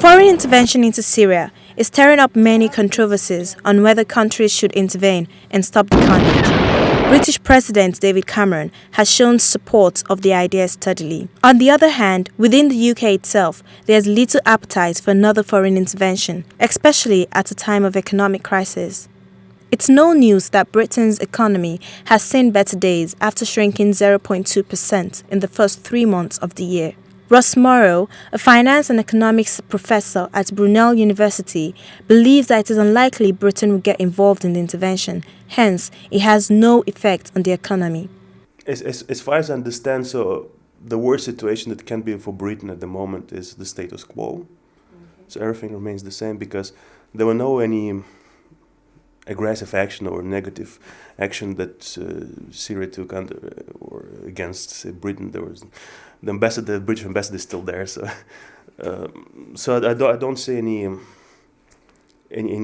Foreign intervention into Syria is stirring up many controversies on whether countries should intervene and stop the carnage. British President David Cameron has shown support of the idea steadily. On the other hand, within the UK itself, there is little appetite for another foreign intervention, especially at a time of economic crisis. It's no news that Britain's economy has seen better days after shrinking 0.2% in the first 3 months of the year. Ross Morrow, a finance and economics professor at Brunel University, believes that it is unlikely Britain will get involved in the intervention. Hence, it has no effect on the economy. As far as I understand, so the worst situation that can be for Britain at the moment is the status quo. So everything remains the same because there were no any aggressive action or negative action that Syria took under or against Britain. There was the British ambassador is still there, so I don't see any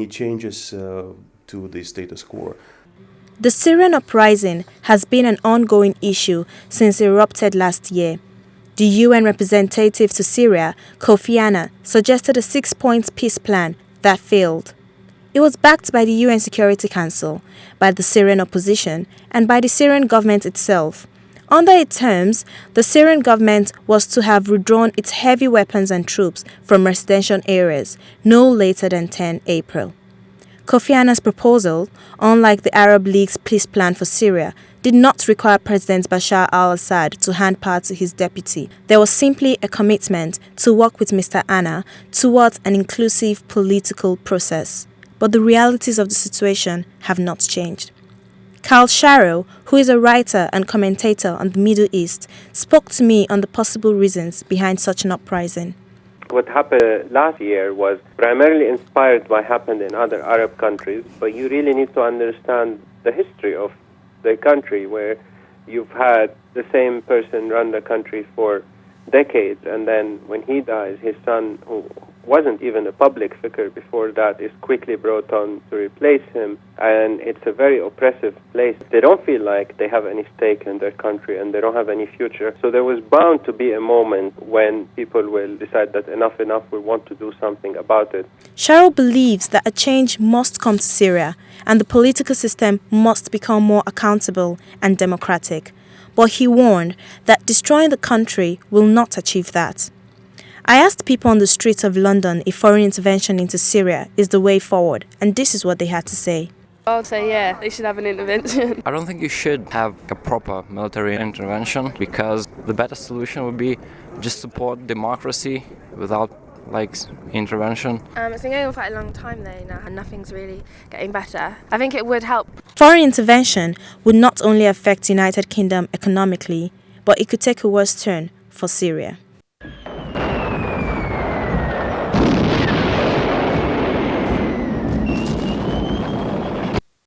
changes to the status quo. The Syrian Uprising has been an ongoing issue since it erupted last year. The UN representative to Syria, Kofi Annan, suggested a 6-point peace plan that failed. It was backed by the UN Security Council, by the Syrian opposition, and by the Syrian government itself. Under its terms, the Syrian government was to have withdrawn its heavy weapons and troops from residential areas no later than 10 April. Kofi Annan's proposal, unlike the Arab League's peace plan for Syria, did not require President Bashar al-Assad to hand power to his deputy. There was simply a commitment to work with Mr. Annan towards an inclusive political process. But the realities of the situation have not changed. Carl Sharrow, who is a writer and commentator on the Middle East, spoke to me on the possible reasons behind such an uprising. What happened last year was primarily inspired by what happened in other Arab countries, but you really need to understand the history of the country where you've had the same person run the country for decades, and then when he dies, his son, who wasn't even a public figure before that, is quickly brought on to replace him, and it's a very oppressive place. They don't feel like they have any stake in their country and they don't have any future. So there was bound to be a moment when people will decide that enough, we want to do something about it. Cheryl believes that a change must come to Syria and the political system must become more accountable and democratic. But he warned that destroying the country will not achieve that. I asked people on the streets of London if foreign intervention into Syria is the way forward, and this is what they had to say. I would say, yeah, they should have an intervention. I don't think you should have a proper military intervention because the better solution would be just support democracy without intervention. It's been going on for a long time though now and nothing's really getting better. I think it would help. Foreign intervention would not only affect the United Kingdom economically, but it could take a worse turn for Syria.